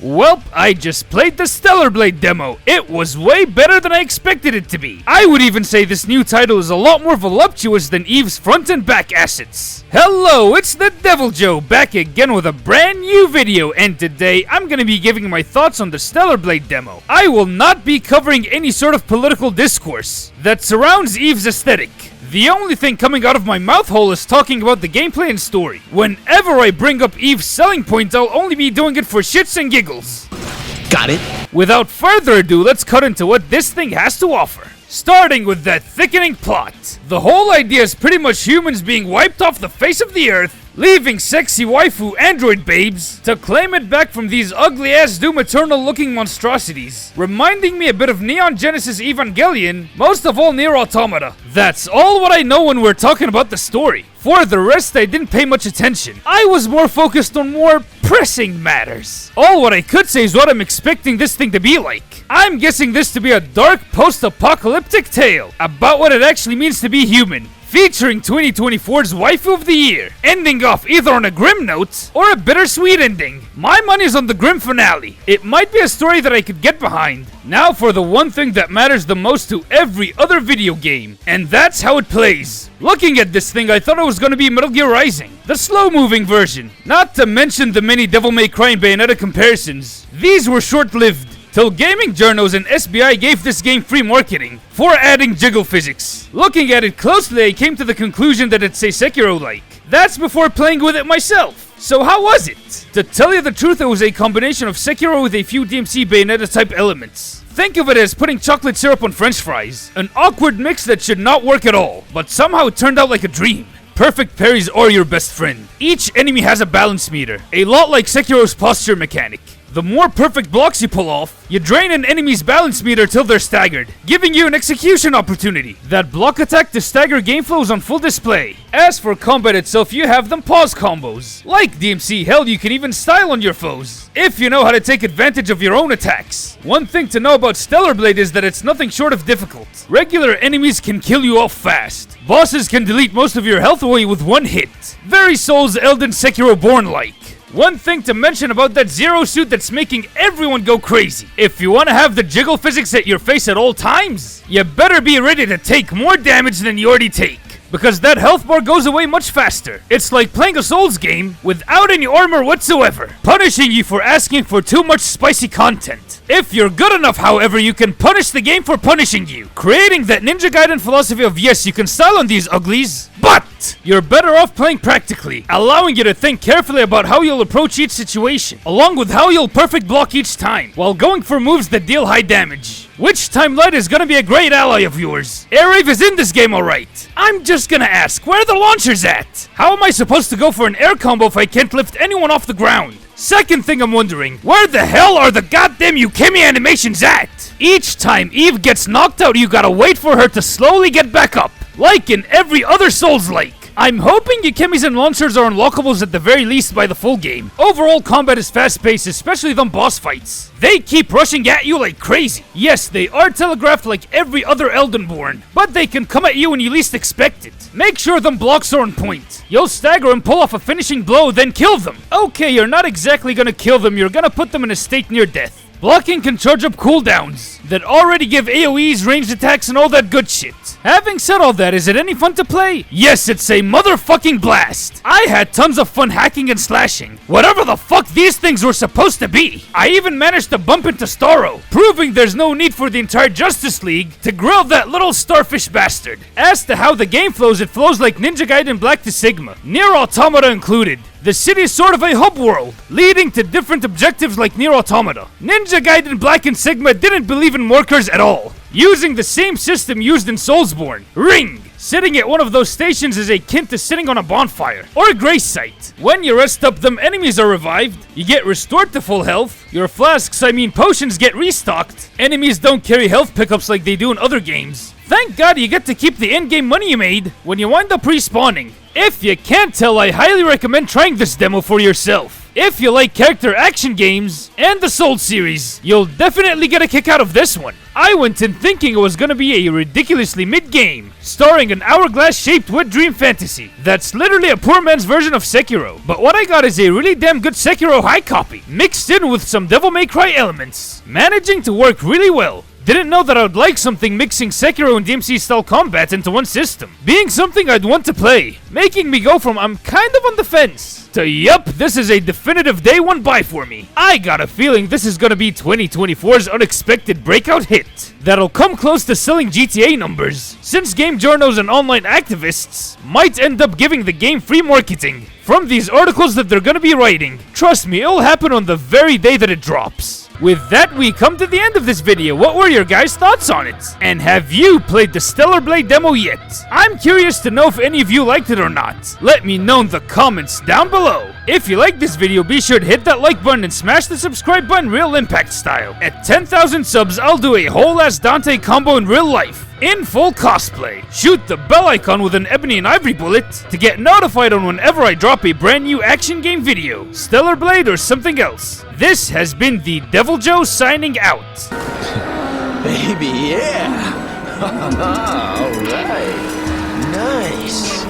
Welp, I just played the Stellar Blade demo. It was way better than I expected it to be. I would even say this new title is a lot more voluptuous than Eve's front and back assets. Hello, it's the Devil Joe back again with a brand new video, and today I'm gonna be giving my thoughts on the Stellar Blade demo. I will not be covering any sort of political discourse that surrounds Eve's aesthetic. The only thing coming out of my mouth hole is talking about the gameplay and story. Whenever I bring up Eve's selling points, I'll only be doing it for shits and giggles. Got it. Without further ado, let's cut into what this thing has to offer. Starting with that thickening plot. The whole idea is pretty much humans being wiped off the face of the earth, leaving sexy waifu android babes to claim it back from these ugly ass Doom Eternal looking monstrosities, reminding me a bit of Neon Genesis Evangelion, most of all Nier Automata. That's all what I know when we're talking about the story. For the rest, I didn't pay much attention. I was more focused on more pressing matters. All what I could say is what I'm expecting this thing to be like. I'm guessing this to be a dark post-apocalyptic tale about what it actually means to be human, featuring 2024's waifu of the year, ending off either on a grim note or a bittersweet ending. My money's on the grim finale. It might be a story that I could get behind. Now for the one thing that matters the most to every other video game, and that's how it plays. Looking at this thing, I thought it was gonna be Metal Gear Rising, the slow-moving version. Not to mention the many Devil May Cry and Bayonetta comparisons. These were short-lived, till gaming journals and SBI gave this game free marketing for adding jiggle physics. Looking at it closely, I came to the conclusion that it's a Sekiro-like. That's before playing with it myself. So how was it? To tell you the truth, it was a combination of Sekiro with a few DMC Bayonetta type elements. Think of it as putting chocolate syrup on french fries. An awkward mix that should not work at all, but somehow it turned out like a dream. Perfect parries are your best friend. Each enemy has a balance meter, a lot like Sekiro's posture mechanic. The more perfect blocks you pull off, you drain an enemy's balance meter till they're staggered, giving you an execution opportunity. That block attack to stagger game flow is on full display. As for combat itself, you have them pause combos. Like DMC, hell, you can even style on your foes, if you know how to take advantage of your own attacks. One thing to know about Stellar Blade is that it's nothing short of difficult. Regular enemies can kill you off fast. Bosses can delete most of your health away with one hit. Very Souls Elden Sekiro Born-like. One thing to mention about that Zero suit that's making everyone go crazy. If you want to have the jiggle physics at your face at all times, you better be ready to take more damage than you already take, because that health bar goes away much faster. It's like playing a Souls game without any armor whatsoever, punishing you for asking for too much spicy content. If you're good enough, however, you can punish the game for punishing you, creating that Ninja Gaiden philosophy of yes, you can style on these uglies, but you're better off playing practically, allowing you to think carefully about how you'll approach each situation, along with how you'll perfect block each time, while going for moves that deal high damage. Which Time Light is gonna be a great ally of yours. Air Rave is in this game alright. I'm just gonna ask, where are the launchers at? How am I supposed to go for an air combo if I can't lift anyone off the ground? Second thing I'm wondering, where the hell are the goddamn Yukimi animations at? Each time Eve gets knocked out, you gotta wait for her to slowly get back up, like in every other Souls-like. I'm hoping Yukimis and launchers are unlockables at the very least by the full game. Overall combat is fast-paced, especially them boss fights. They keep rushing at you like crazy. Yes, they are telegraphed like every other Eldenborn, but they can come at you when you least expect it. Make sure them blocks are on point. You'll stagger and pull off a finishing blow, then kill them. Okay, you're not exactly gonna kill them, you're gonna put them in a state near death. Blocking can charge up cooldowns that already give AoEs, ranged attacks, and all that good shit. Having said all that, is it any fun to play? Yes, it's a motherfucking blast. I had tons of fun hacking and slashing, whatever the fuck these things were supposed to be. I even managed to bump into Starro, proving there's no need for the entire Justice League to grill that little starfish bastard. As to how the game flows, it flows like Ninja Gaiden Black to Sigma, Nier Automata included. The city is sort of a hub world, leading to different objectives like Nier Automata. Ninja Gaiden Black and Sigma didn't believe in markers at all, using the same system used in Soulsborn. Ring! Sitting at one of those stations is akin to sitting on a bonfire, or a grace site. When you rest up, them enemies are revived, you get restored to full health, your flasks, potions get restocked, enemies don't carry health pickups like they do in other games. Thank God you get to keep the in-game money you made when you wind up respawning. If you can't tell, I highly recommend trying this demo for yourself. If you like character action games and the Souls series, you'll definitely get a kick out of this one. I went in thinking it was gonna be a ridiculously mid-game, starring an hourglass-shaped wet dream fantasy that's literally a poor man's version of Sekiro. But what I got is a really damn good Sekiro high copy, mixed in with some Devil May Cry elements, managing to work really well. Didn't know that I would like something mixing Sekiro and DMC-style combat into one system, being something I'd want to play, making me go from I'm kind of on the fence to yup, this is a definitive day one buy for me. I got a feeling this is gonna be 2024's unexpected breakout hit that'll come close to selling GTA numbers, since game journos and online activists might end up giving the game free marketing from these articles that they're gonna be writing. Trust me, it'll happen on the very day that it drops. With that, we come to the end of this video. What were your guys' thoughts on it? And have you played the Stellar Blade demo yet? I'm curious to know if any of you liked it or not. Let me know in the comments down below. If you like this video, be sure to hit that like button and smash the subscribe button real impact style. At 10,000 subs, I'll do a whole ass Dante combo in real life, in full cosplay. Shoot the bell icon with an ebony and ivory bullet to get notified on whenever I drop a brand new action game video, Stellar Blade or something else. This has been the Devil Joe signing out. Baby, yeah! Alright. Nice.